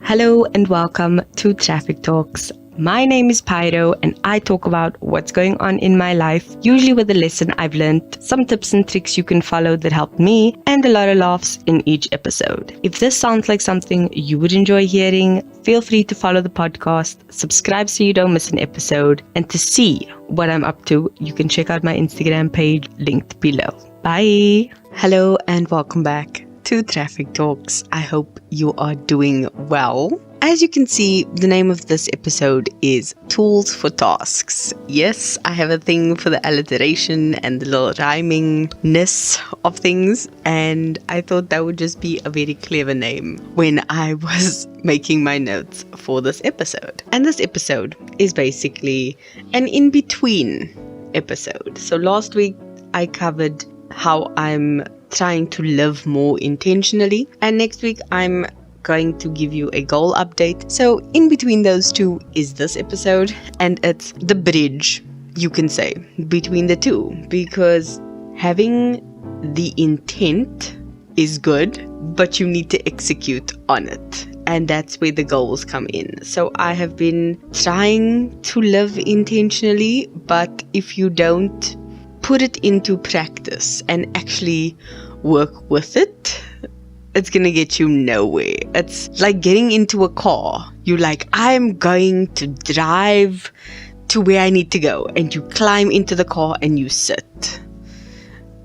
Hello and welcome to Traffic Talks. My name is Pyro and I talk about what's going on in my life, usually with a lesson I've learned, some tips and tricks you can follow that helped me, and a lot of laughs in each episode. If this sounds like something you would enjoy hearing, feel free to follow the podcast, subscribe so you don't miss an episode, and to see what I'm up to, you can check out my Instagram page linked below. Bye! Hello and welcome back to Traffic Talks. I hope you are doing well. As you can see, the name of this episode is Tools for Tasks. Yes, I have a thing for the alliteration and the little rhymingness of things, and I thought that would just be a very clever name when I was making my notes for this episode. And this episode is basically an in-between episode. So last week I covered how I'm trying to live more intentionally, and next week I'm going to give you a goal update. So in between those two is this episode, and it's the bridge, you can say, between the two, because having the intent is good, but you need to execute on it, and that's where the goals come in. So I have been trying to live intentionally, but if you don't put it into practice and actually work with it, it's gonna get you nowhere. It's like getting into a car. You're like, I'm going to drive to where I need to go, and you climb into the car and you sit.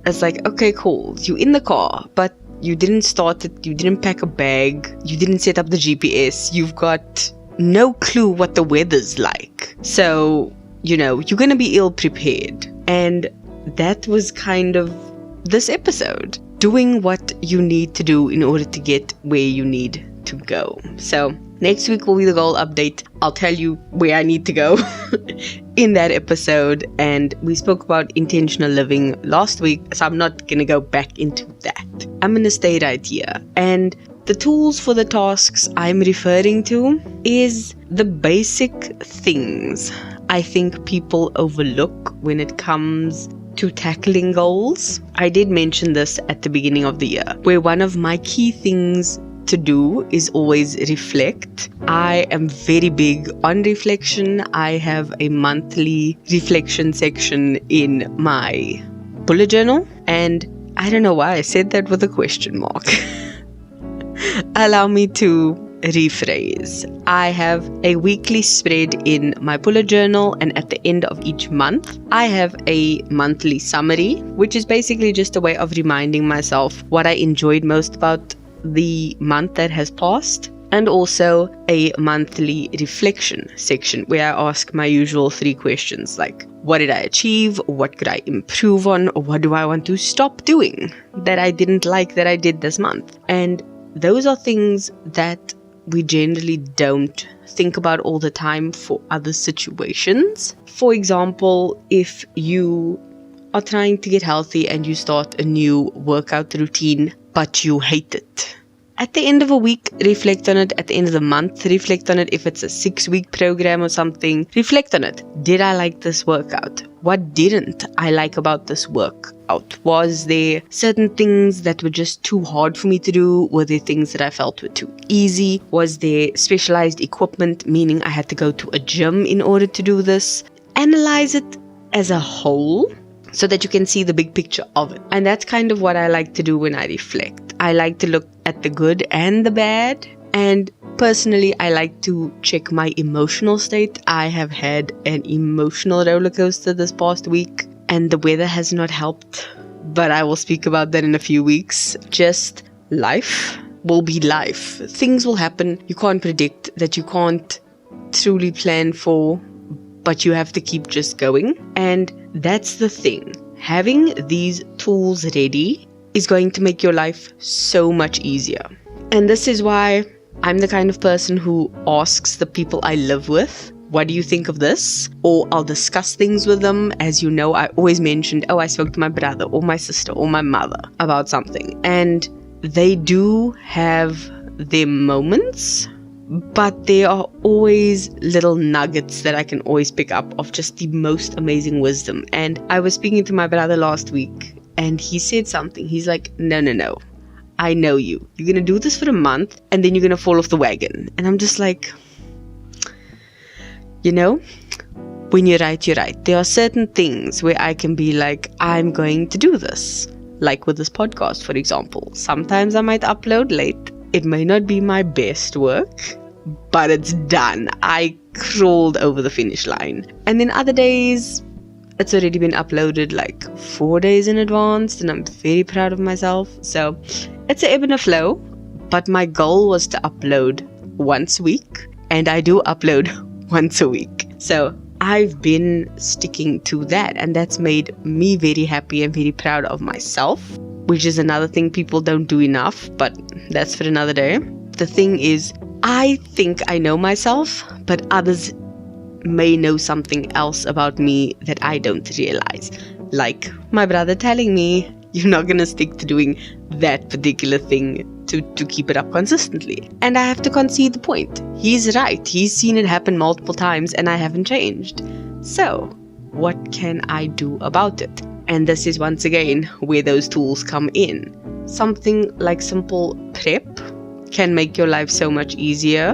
It's like, okay, cool, you're in the car, but you didn't start it, you didn't pack a bag, you didn't set up the GPS, you've got no clue what the weather's like. So, you're gonna be ill prepared. And that was kind of this episode, doing what you need to do in order to get where you need to go. So next week will be the goal update. I'll tell you where I need to go in that episode. And we spoke about intentional living last week, so I'm not going to go back into that. I'm going to stay right here. And the tools for the tasks I'm referring to is the basic things I think people overlook when it comes to tackling goals. I did mention this at the beginning of the year, where one of my key things to do is always reflect. I am very big on reflection. I have a monthly reflection section in my bullet journal, and I don't know why I said that with a question mark. Allow me to rephrase. I have a weekly spread in my bullet journal, and at the end of each month I have a monthly summary, which is basically just a way of reminding myself what I enjoyed most about the month that has passed, and also a monthly reflection section where I ask my usual 3 questions like, what did I achieve, what could I improve on, or what do I want to stop doing that I didn't like that I did this month. And those are things that we generally don't think about all the time for other situations. For example, if you are trying to get healthy and you start a new workout routine, but you hate it. At the end of a week, reflect on it. At the end of the month, reflect on it. If it's a 6-week program or something, reflect on it. Did I like this workout? What didn't I like about this workout? Was there certain things that were just too hard for me to do? Were there things that I felt were too easy? Was there specialized equipment, meaning I had to go to a gym in order to do this? Analyze it as a whole so that you can see the big picture of it. And that's kind of what I like to do when I reflect. I like to look at the good and the bad. And personally, I like to check my emotional state. I have had an emotional roller coaster this past week, and the weather has not helped. But I will speak about that in a few weeks. Just life will be life. Things will happen you can't predict, that you can't truly plan for, but you have to keep just going. And that's the thing. Having these tools ready is going to make your life so much easier. And this is why I'm the kind of person who asks the people I live with, what do you think of this? Or I'll discuss things with them. As you know, I always mentioned, I spoke to my brother or my sister or my mother about something. And they do have their moments, but there are always little nuggets that I can always pick up of just the most amazing wisdom. And I was speaking to my brother last week, and he said something. He's like, no. I know you. You're going to do this for a month and then you're going to fall off the wagon. And I'm just like, when you're right, you're right. There are certain things where I can be like, I'm going to do this. Like with this podcast, for example. Sometimes I might upload late. It may not be my best work, but it's done. I crawled over the finish line. And then other days, it's already been uploaded like 4 days in advance, and I'm very proud of myself. So it's an ebb and a flow, but my goal was to upload once a week, and I do upload once a week. So I've been sticking to that, and that's made me very happy and very proud of myself, which is another thing people don't do enough, but that's for another day. The thing is, I think I know myself, but others may know something else about me that I don't realize. Like my brother telling me, you're not going to stick to doing that particular thing to keep it up consistently. And I have to concede the point. He's right. He's seen it happen multiple times and I haven't changed. So what can I do about it? And this is once again where those tools come in. Something like simple prep can make your life so much easier.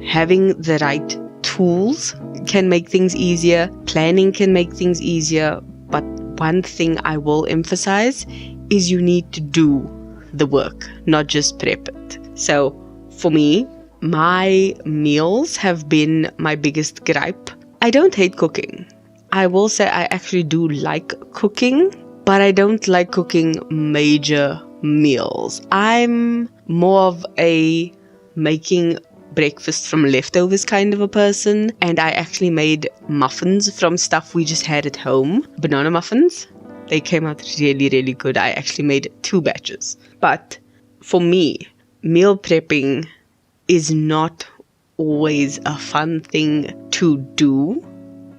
Having the right tools can make things easier. Planning can make things easier. But one thing I will emphasize is you need to do the work, not just prep it. So for me, my meals have been my biggest gripe. I don't hate cooking. I will say I actually do like cooking, but I don't like cooking major meals. I'm more of a making breakfast from leftovers kind of a person, and I actually made muffins from stuff we just had at home. Banana muffins. They came out really, really good. I actually made 2 batches. But for me, meal prepping is not always a fun thing to do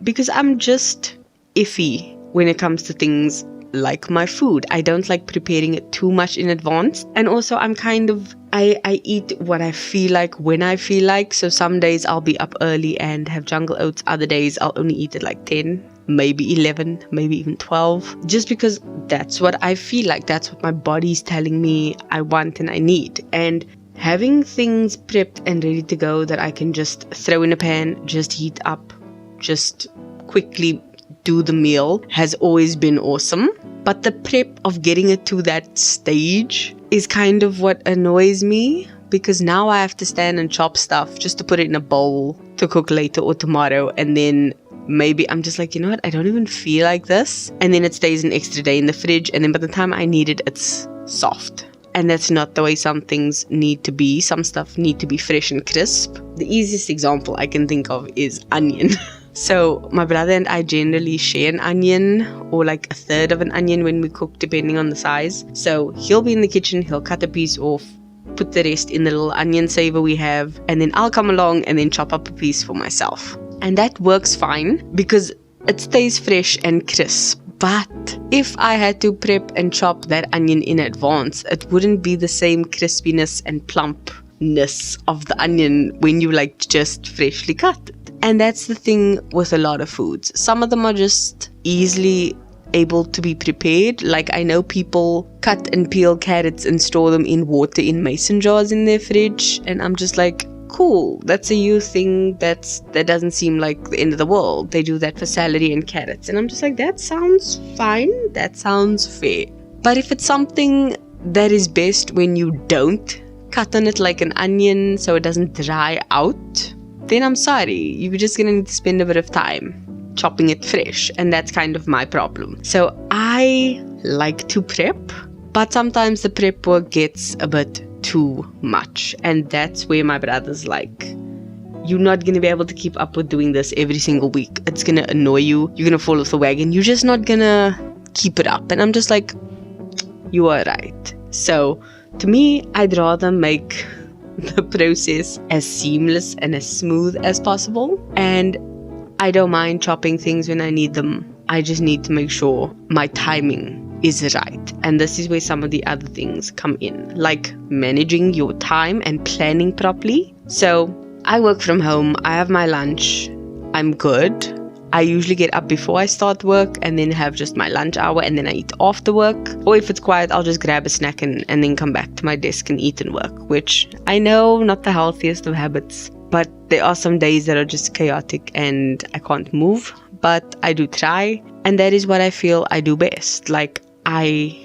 because I'm just iffy when it comes to things like my food. I don't like preparing it too much in advance. And also I'm kind of, I eat what I feel like when I feel like. So some days I'll be up early and have jungle oats. Other days I'll only eat at like 10, maybe 11, maybe even 12. Just because that's what I feel like. That's what my body's telling me I want and I need. And having things prepped and ready to go that I can just throw in a pan, just heat up, just quickly do the meal has always been awesome. But the prep of getting it to that stage is kind of what annoys me, because now I have to stand and chop stuff just to put it in a bowl to cook later or tomorrow. And then maybe I'm just like, you know what, I don't even feel like this. And then it stays an extra day in the fridge. And then by the time I need it, it's soft. And that's not the way some things need to be. Some stuff need to be fresh and crisp. The easiest example I can think of is onion. So my brother and I generally share an onion, or like a third of an onion when we cook, depending on the size. So he'll be in the kitchen, he'll cut a piece off, put the rest in the little onion saver we have, and then I'll come along and then chop up a piece for myself. And that works fine because it stays fresh and crisp. But if I had to prep and chop that onion in advance, it wouldn't be the same crispiness and plumpness of the onion when you like just freshly cut it. And that's the thing with a lot of foods. Some of them are just easily able to be prepared. Like I know people cut and peel carrots and store them in water in mason jars in their fridge. And I'm just like, cool, that's a you thing. That doesn't seem like the end of the world. They do that for celery and carrots. And I'm just like, that sounds fine. That sounds fair. But if it's something that is best when you don't cut on it like an onion so it doesn't dry out, then I'm sorry, you're just gonna need to spend a bit of time chopping it fresh, and that's kind of my problem. So I like to prep, but sometimes the prep work gets a bit too much, and that's where my brother's like, you're not gonna be able to keep up with doing this every single week. It's gonna annoy you, you're gonna fall off the wagon, you're just not gonna keep it up. And I'm just like, you are right. So to me, I'd rather make the process as seamless and as smooth as possible. And I don't mind chopping things when I need them. I just need to make sure my timing is right. And this is where some of the other things come in, like managing your time and planning properly. So I work from home, I have my lunch, I'm good. I usually get up before I start work and then have just my lunch hour and then I eat after work. Or if it's quiet, I'll just grab a snack and then come back to my desk and eat and work, which I know not the healthiest of habits, but there are some days that are just chaotic and I can't move, but I do try. And that is what I feel I do best. Like I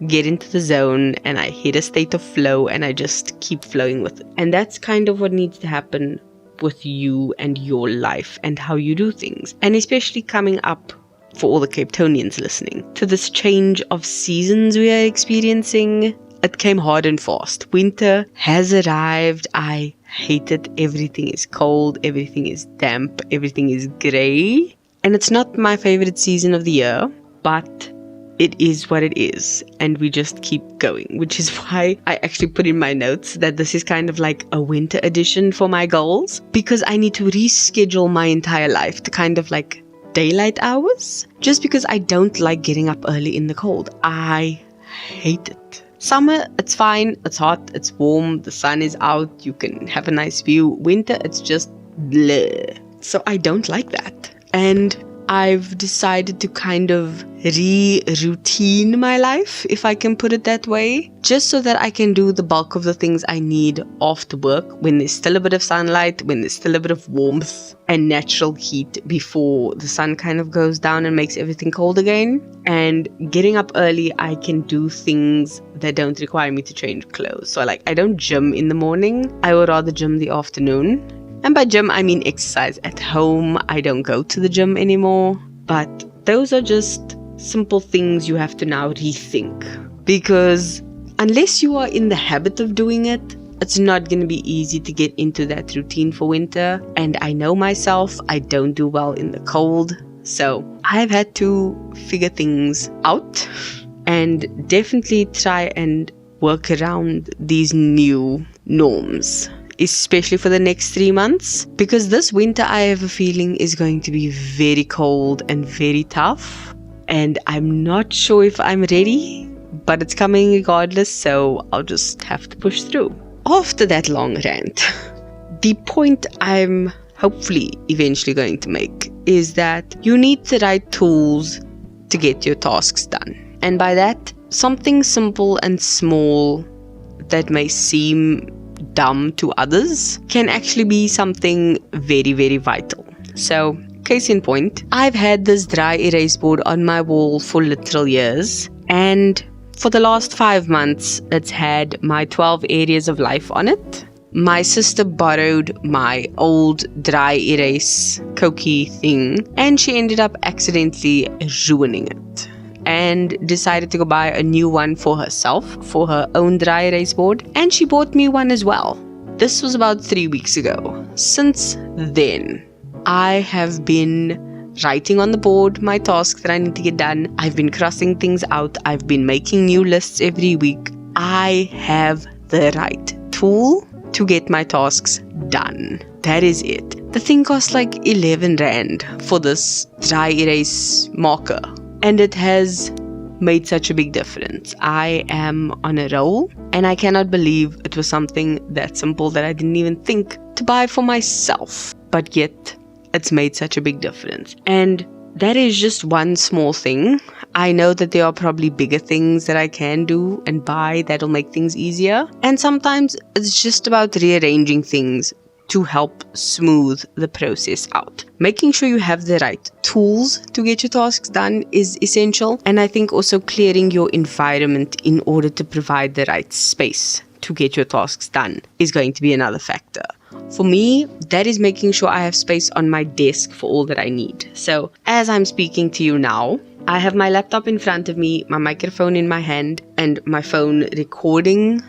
get into the zone and I hit a state of flow and I just keep flowing with it. And that's kind of what needs to happen with you and your life and how you do things. And especially coming up for all the Cape Townians listening to this change of seasons we are experiencing. It came hard and fast. Winter has arrived. I hate it. Everything is cold. Everything is damp. Everything is grey. And it's not my favorite season of the year, but it is what it is, and we just keep going, which is why I actually put in my notes that this is kind of like a winter edition for my goals, because I need to reschedule my entire life to kind of like daylight hours, just because I don't like getting up early in the cold. I hate it. Summer, it's fine, it's hot, it's warm, the sun is out, you can have a nice view. Winter, it's just bleh. So I don't like that. And I've decided to kind of re-routine my life, if I can put it that way, just so that I can do the bulk of the things I need after work when there's still a bit of sunlight, when there's still a bit of warmth and natural heat before the sun kind of goes down and makes everything cold again. And getting up early, I can do things that don't require me to change clothes. So I don't gym in the morning. I would rather gym the afternoon. And by gym, I mean exercise at home. I don't go to the gym anymore. But those are just simple things you have to now rethink. Because unless you are in the habit of doing it, it's not going to be easy to get into that routine for winter. And I know myself, I don't do well in the cold. So I've had to figure things out and definitely try and work around these new norms, especially for the next 3 months, because this winter I have a feeling is going to be very cold and very tough, and I'm not sure if I'm ready, but it's coming regardless, so I'll just have to push through. After that long rant, the point I'm hopefully eventually going to make is that you need the right tools to get your tasks done. And by that, something simple and small that may seem dumb to others can actually be something very, very vital. So, case in point, I've had this dry erase board on my wall for literal years, and for the last 5 months, it's had my 12 areas of life on it. My sister borrowed my old dry erase cookie thing, and she ended up accidentally ruining it and decided to go buy a new one for herself, for her own dry erase board, and she bought me one as well. This was about 3 weeks ago. Since then, I have been writing on the board my tasks that I need to get done. I've been crossing things out. I've been making new lists every week. I have the right tool to get my tasks done. That is it. The thing costs like 11 Rand for this dry erase marker, and it has made such a big difference. I am on a roll, and I cannot believe it was something that simple that I didn't even think to buy for myself, but yet it's made such a big difference. And that is just one small thing. I know that there are probably bigger things that I can do and buy that'll make things easier. And sometimes it's just about rearranging things to help smooth the process out. Making sure you have the right tools to get your tasks done is essential. And I think also clearing your environment in order to provide the right space to get your tasks done is going to be another factor. For me, that is making sure I have space on my desk for all that I need. So as I'm speaking to you now, I have my laptop in front of me, my microphone in my hand, and my phone recording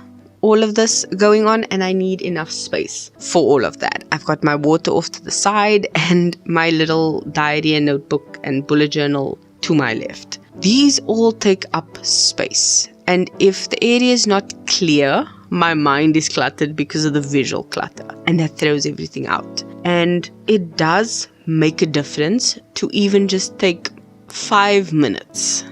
all of this going on, and I need enough space for all of that. I've got my water off to the side and my little diary and notebook and bullet journal to my left. These all take up space. And if the area is not clear, my mind is cluttered because of the visual clutter, and that throws everything out. And it does make a difference to even just take 5 minutes,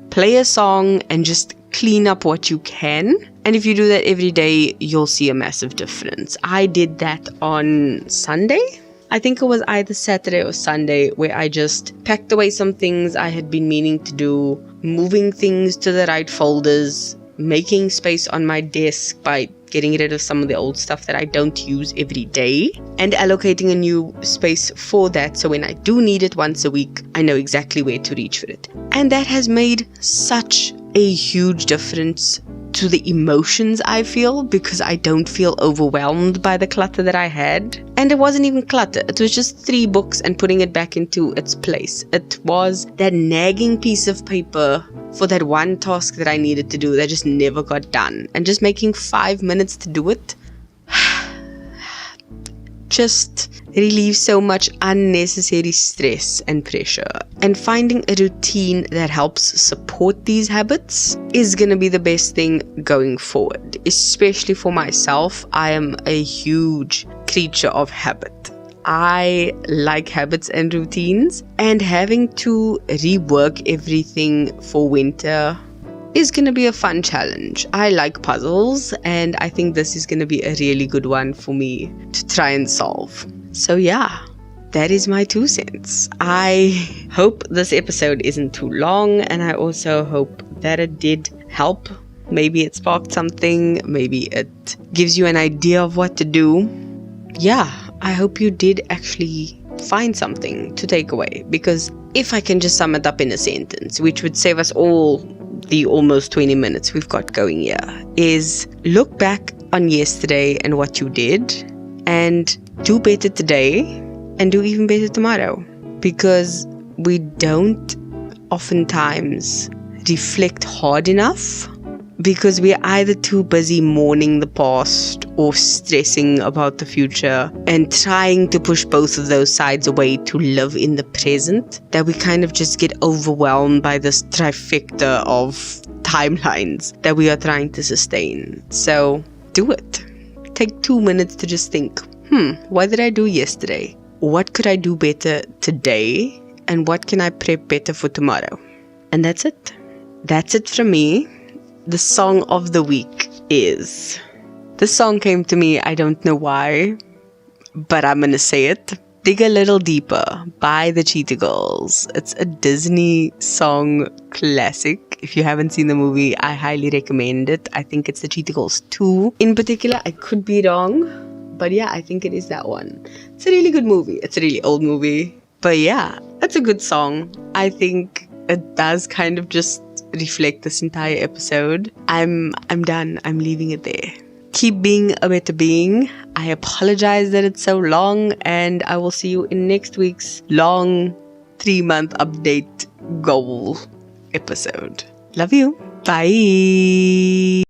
play a song, and just clean up what you can. And if you do that every day, you'll see a massive difference. I did that on Sunday. I think it was either Saturday or Sunday where I just packed away some things I had been meaning to do, moving things to the right folders, making space on my desk by getting rid of some of the old stuff that I don't use every day, and allocating a new space for that so when I do need it once a week, I know exactly where to reach for it. And that has made such a huge difference to the emotions I feel, because I don't feel overwhelmed by the clutter that I had. And it wasn't even clutter, it was just 3 books and putting it back into its place. It was that nagging piece of paper for that one task that I needed to do that just never got done, and just making 5 minutes to do it just relieves so much unnecessary stress and pressure. And finding a routine that helps support these habits is going to be the best thing going forward. Especially for myself, I am a huge creature of habit. I like habits and routines, and having to rework everything for winter is going to be a fun challenge. I like puzzles, and I think this is going to be a really good one for me to try and solve. So yeah, that is my 2 cents. I hope this episode isn't too long, and I also hope that it did help. Maybe it sparked something, maybe it gives you an idea of what to do. Yeah, I hope you did actually find something to take away, because if I can just sum it up in a sentence, which would save us all the almost 20 minutes we've got going here, is look back on yesterday and what you did, and do better today and do even better tomorrow, because we don't oftentimes reflect hard enough, because we're either too busy mourning the past or stressing about the future and trying to push both of those sides away to live in the present, that we kind of just get overwhelmed by this trifecta of timelines that we are trying to sustain. So do it. Take 2 minutes to just think, what did I do yesterday? What could I do better today? And what can I prep better for tomorrow? And that's it. That's it from me. The song of the week is... This song came to me, I don't know why, but I'm gonna say it. Dig a Little Deeper by the Cheetah Girls. It's a Disney song classic. If you haven't seen the movie, I highly recommend it. I think it's the Cheetah Girls 2 in particular. I could be wrong, but yeah, I think it is that one. It's a really good movie. It's a really old movie, but yeah, it's a good song. I think it does kind of just reflect this entire episode. I'm done. I'm leaving it there. Keep being a better being. I apologize that it's so long, and I will see you in next week's long 3-month update goal episode. Love you. Bye.